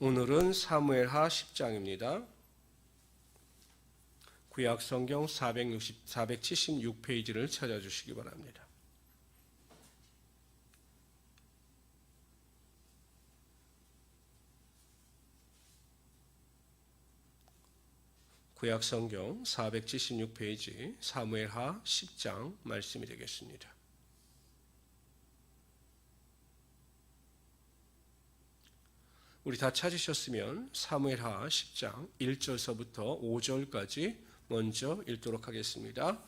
오늘은 사무엘하 10장입니다. 구약성경 476페이지를 찾아주시기 바랍니다. 구약성경 476페이지 사무엘하 10장 말씀이 되겠습니다. 우리 다 찾으셨으면 사무엘하 10장 1절서부터 5절까지 먼저 읽도록 하겠습니다.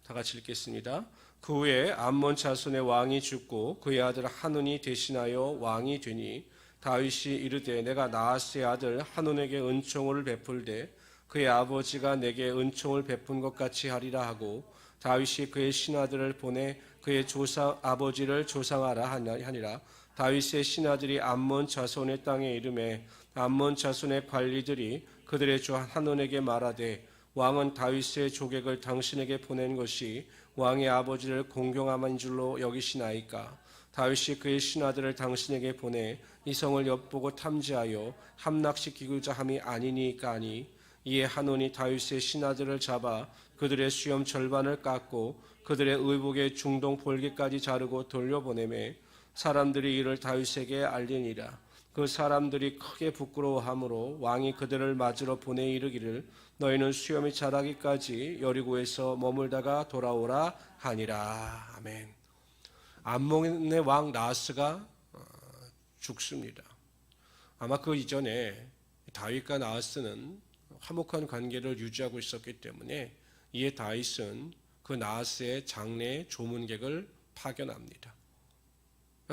다 같이 읽겠습니다. 그 후에 암몬 자손의 왕이 죽고 그의 아들 하논이 대신하여 왕이 되니 다윗이 이르되 내가 나하스의 아들 하논에게 은총을 베풀되 그의 아버지가 내게 은총을 베푼 것 같이 하리라 하고 다윗이 그의 신하들을 보내 그의 아버지를 조상하라 하니라. 다윗의 신하들이 암몬 자손의 땅에 이르매 암몬 자손의 관리들이 그들의 주 하논에게 말하되 왕은 다윗의 조객을 당신에게 보낸 것이 왕의 아버지를 공경함인 줄로 여기시나이까. 다윗이 그의 신하들을 당신에게 보내 이 성을 엿보고 탐지하여 함락시키고자 함이 아니니까 하니 이에 하논이 다윗의 신하들을 잡아 그들의 수염 절반을 깎고 그들의 의복의 중동 볼기까지 자르고 돌려보내매 사람들이 이를 다윗에게 알리니라. 그 사람들이 크게 부끄러워하므로 왕이 그들을 맞으러 보내 이르기를 너희는 수염이 자라기까지 여리고에서 머물다가 돌아오라 하니라. 아멘. 암몬의 왕 나하스가 죽습니다. 아마 그 이전에 다윗과 나하스는 화목한 관계를 유지하고 있었기 때문에 이에 다윗은 그 나하스의 장례 조문객을 파견합니다.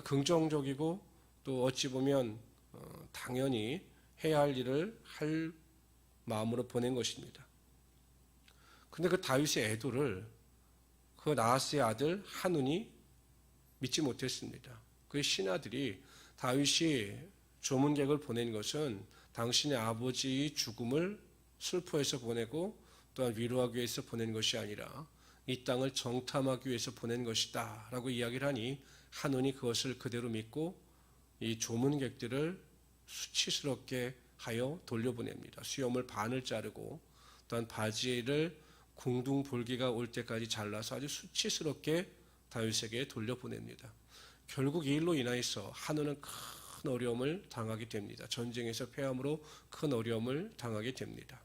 긍정적이고 또 어찌 보면 당연히 해야 할 일을 할 마음으로 보낸 것입니다. 그런데 그 다윗의 애도를 그 나하스의 아들 하논이 믿지 못했습니다. 그의 신하들이 다윗이 조문객을 보낸 것은 당신의 아버지의 죽음을 슬퍼해서 보내고 또한 위로하기 위해서 보낸 것이 아니라 이 땅을 정탐하기 위해서 보낸 것이다 라고 이야기를 하니 하논이 그것을 그대로 믿고 이 조문객들을 수치스럽게 하여 돌려보냅니다. 수염을 반을 자르고 또한 바지를 궁둥볼기가 올 때까지 잘라서 아주 수치스럽게 다윗에게 돌려보냅니다. 결국 이 일로 인하여서 하논은 큰 어려움을 당하게 됩니다. 전쟁에서 패함으로 큰 어려움을 당하게 됩니다.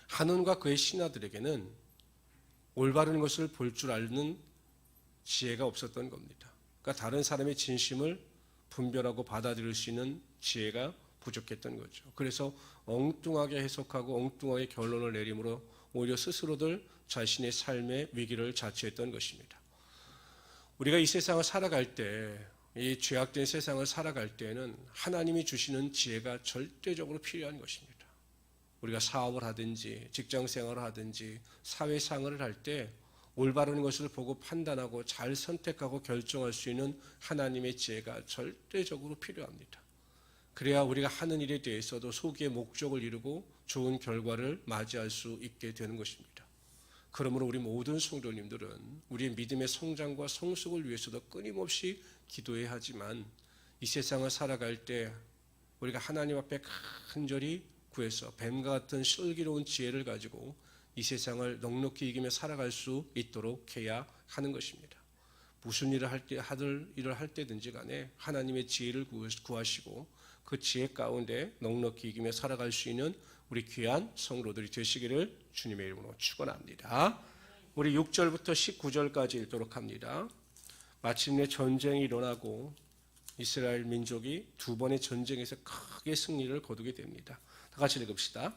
하논과 그의 신하들에게는 올바른 것을 볼 줄 아는 지혜가 없었던 겁니다. 그러니까 다른 사람의 진심을 분별하고 받아들일 수 있는 지혜가 부족했던 거죠. 그래서 엉뚱하게 해석하고 엉뚱하게 결론을 내림으로 오히려 스스로들 자신의 삶의 위기를 자초했던 것입니다. 우리가 이 세상을 살아갈 때, 이 죄악된 세상을 살아갈 때는 하나님이 주시는 지혜가 절대적으로 필요한 것입니다. 우리가 사업을 하든지 직장 생활을 하든지 사회생활을 할 때 올바른 것을 보고 판단하고 잘 선택하고 결정할 수 있는 하나님의 지혜가 절대적으로 필요합니다. 그래야 우리가 하는 일에 대해서도 소기의 목적을 이루고 좋은 결과를 맞이할 수 있게 되는 것입니다. 그러므로 우리 모든 성도님들은 우리의 믿음의 성장과 성숙을 위해서도 끊임없이 기도해야 하지만 이 세상을 살아갈 때 우리가 하나님 앞에 간절히 구해서 뱀과 같은 슬기로운 지혜를 가지고 이 세상을 넉넉히 이기며 살아갈 수 있도록 해야 하는 것입니다. 무슨 일을 할 때든지 간에 하나님의 지혜를 구하시고 그 지혜 가운데 넉넉히 이기며 살아갈 수 있는 우리 귀한 성도들이 되시기를 주님의 이름으로 축원합니다. 우리 6절부터 19절까지 읽도록 합니다. 마침내 전쟁이 일어나고 이스라엘 민족이 두 번의 전쟁에서 크게 승리를 거두게 됩니다. 다 같이 읽읍시다.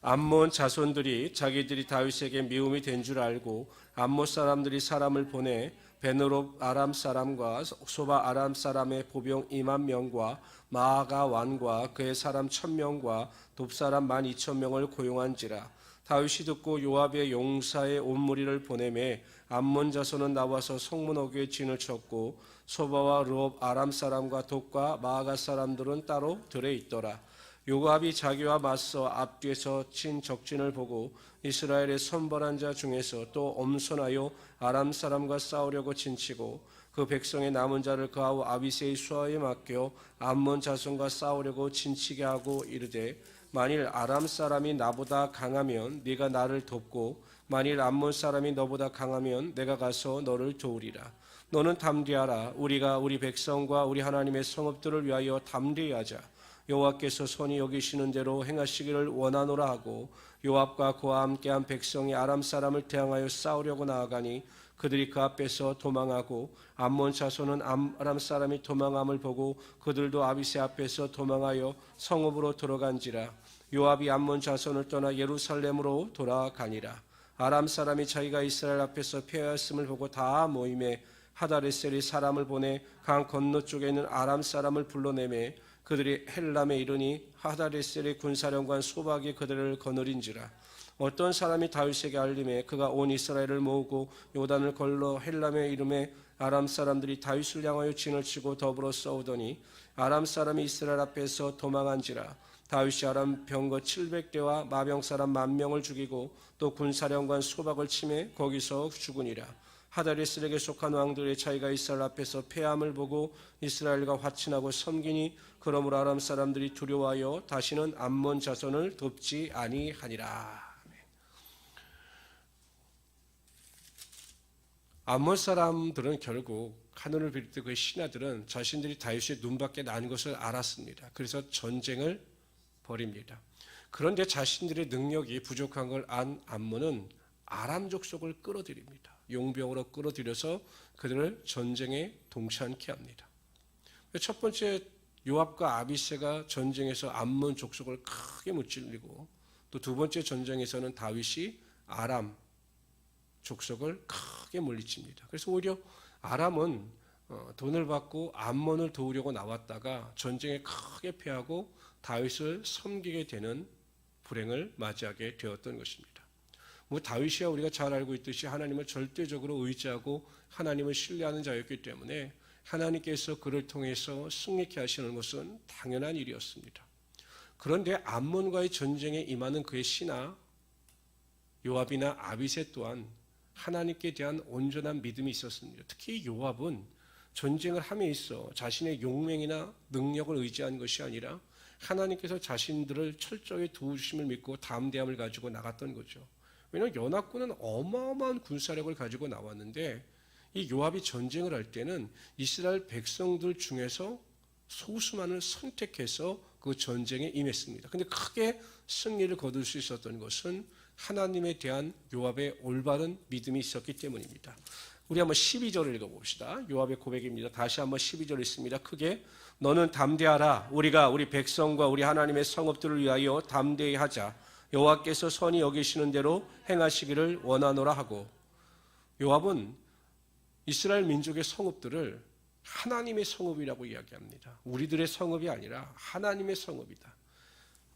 암몬 자손들이 자기들이 다윗에게 미움이 된 줄 알고 암몬 사람들이 사람을 보내 베느롭 아람 사람과 소바 아람 사람의 보병 2만 명과 마아가 왕과 그의 사람 1,000명과 돕 사람 12,000명을 고용한지라. 다윗이 듣고 요압의 용사의 온 무리를 보내매 암몬 자손은 나와서 성문 어귀에 진을 쳤고 소바와 르옵 아람 사람과 돕과 마아가 사람들은 따로 들에 있더라. 요압이 자기와 맞서 앞뒤에서 친 적진을 보고 이스라엘의 선벌한 자 중에서 또 엄선하여 아람 사람과 싸우려고 진치고 그 백성의 남은 자를 그 아우 아비새의 수하에 맡겨 암몬 자손과 싸우려고 진치게 하고 이르되 만일 아람 사람이 나보다 강하면 네가 나를 돕고 만일 암몬 사람이 너보다 강하면 내가 가서 너를 도우리라. 너는 담대하라. 우리가 우리 백성과 우리 하나님의 성읍들을 위하여 담대히 하자. 여호와께서 선히 여기시는 대로 행하시기를 원하노라 하고 요압과 그와 함께한 백성이 아람 사람을 대항하여 싸우려고 나아가니 그들이 그 앞에서 도망하고 암몬 자손은 아람 사람이 도망함을 보고 그들도 아비새 앞에서 도망하여 성읍으로 들어간지라. 요압이 암몬 자손을 떠나 예루살렘으로 돌아가니라. 아람 사람이 자기가 이스라엘 앞에서 패하였음을 보고 다 모임에 하다레셀이 사람을 보내 강 건너쪽에 있는 아람 사람을 불러내매 그들이 헬람에 이르니 하다레셀의 군사령관 소박이 그들을 거느린지라. 어떤 사람이 다윗에게 알림해 그가 온 이스라엘을 모으고 요단을 걸러 헬람에 이름에 아람 사람들이 다윗을 향하여 진을 치고 더불어 싸우더니 아람 사람이 이스라엘 앞에서 도망한지라. 다윗이 아람 병거 700대와 마병 사람 10,000명을 죽이고 또 군사령관 소박을 치매 거기서 죽으니라. 하다레셀에게 속한 왕들의 자기가 이스라엘 앞에서 패함을 보고 이스라엘과 화친하고 섬기니 그러므로 아람 사람들이 두려워하여 다시는 암몬 자손을 돕지 아니하니라. 암몬 사람들은 결국 하늘을 비롯해 그의 신하들은 자신들이 다윗의 눈밖에 난 것을 알았습니다. 그래서 전쟁을 벌입니다. 그런데 자신들의 능력이 부족한 걸 안 암몬은 아람 족속을 끌어들입니다. 용병으로 끌어들여서 그들을 전쟁에 동참케 합니다. 첫 번째 요압과 아비새가 전쟁에서 암몬 족속을 크게 무찔리고 또 두 번째 전쟁에서는 다윗이 아람 족속을 크게 물리칩니다. 그래서 오히려 아람은 돈을 받고 암몬을 도우려고 나왔다가 전쟁에 크게 패하고 다윗을 섬기게 되는 불행을 맞이하게 되었던 것입니다. 다윗이야 우리가 잘 알고 있듯이 하나님을 절대적으로 의지하고 하나님을 신뢰하는 자였기 때문에 하나님께서 그를 통해서 승리케 하시는 것은 당연한 일이었습니다. 그런데 암몬과의 전쟁에 임하는 그의 신하 요압이나 아비새 또한 하나님께 대한 온전한 믿음이 있었습니다. 특히 요압은 전쟁을 함에 있어 자신의 용맹이나 능력을 의지한 것이 아니라 하나님께서 자신들을 철저히 도우심을 믿고 담대함을 가지고 나갔던 거죠. 왜냐하면 연합군은 어마어마한 군사력을 가지고 나왔는데 이 요압이 전쟁을 할 때는 이스라엘 백성들 중에서 소수만을 선택해서 그 전쟁에 임했습니다. 그런데 크게 승리를 거둘 수 있었던 것은 하나님에 대한 요압의 올바른 믿음이 있었기 때문입니다. 우리 한번 12절을 읽어봅시다. 요압의 고백입니다. 다시 한번 12절 읽습니다. 크게 너는 담대하라. 우리가 우리 백성과 우리 하나님의 성읍들을 위하여 담대히 하자. 여호와께서 선히 여기시는 대로 행하시기를 원하노라 하고 요압은 이스라엘 민족의 성읍들을 하나님의 성읍이라고 이야기합니다. 우리들의 성읍이 아니라 하나님의 성읍이다.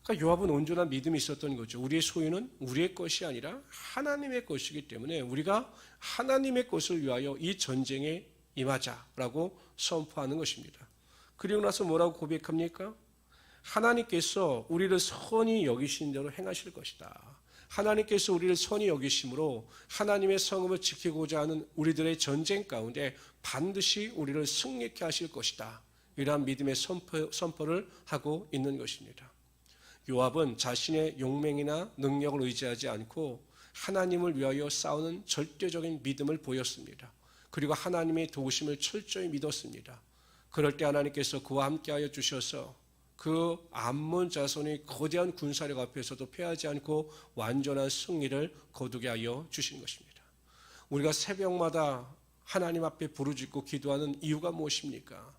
그러니까 요압은 온전한 믿음이 있었던 거죠. 우리의 소유는 우리의 것이 아니라 하나님의 것이기 때문에 우리가 하나님의 것을 위하여 이 전쟁에 임하자라고 선포하는 것입니다. 그리고 나서 뭐라고 고백합니까? 하나님께서 우리를 선히 여기신 대로 행하실 것이다. 하나님께서 우리를 선히 여기심으로 하나님의 성읍을 지키고자 하는 우리들의 전쟁 가운데 반드시 우리를 승리케 하실 것이다. 이러한 믿음의 선포를 하고 있는 것입니다. 요압은 자신의 용맹이나 능력을 의지하지 않고 하나님을 위하여 싸우는 절대적인 믿음을 보였습니다. 그리고 하나님의 도우심을 철저히 믿었습니다. 그럴 때 하나님께서 그와 함께하여 주셔서 그 암몬 자손의 거대한 군사력 앞에서도 패하지 않고 완전한 승리를 거두게 하여 주신 것입니다. 우리가 새벽마다 하나님 앞에 부르짖고 기도하는 이유가 무엇입니까?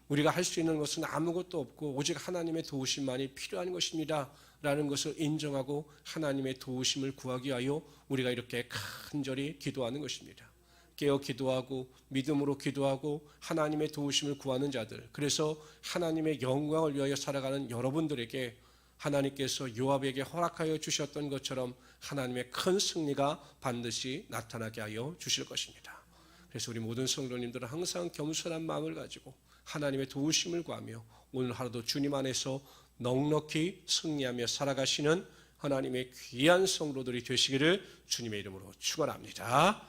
우리가 할 수 있는 것은 아무것도 없고 오직 하나님의 도우심만이 필요한 것입니다 라는 것을 인정하고 하나님의 도우심을 구하기 위하여 우리가 이렇게 간절히 기도하는 것입니다. 깨어 기도하고 믿음으로 기도하고 하나님의 도우심을 구하는 자들, 그래서 하나님의 영광을 위하여 살아가는 여러분들에게 하나님께서 요압에게 허락하여 주셨던 것처럼 하나님의 큰 승리가 반드시 나타나게 하여 주실 것입니다. 그래서 우리 모든 성도님들은 항상 겸손한 마음을 가지고 하나님의 도우심을 구하며 오늘 하루도 주님 안에서 넉넉히 승리하며 살아가시는 하나님의 귀한 성도들이 되시기를 주님의 이름으로 축원합니다.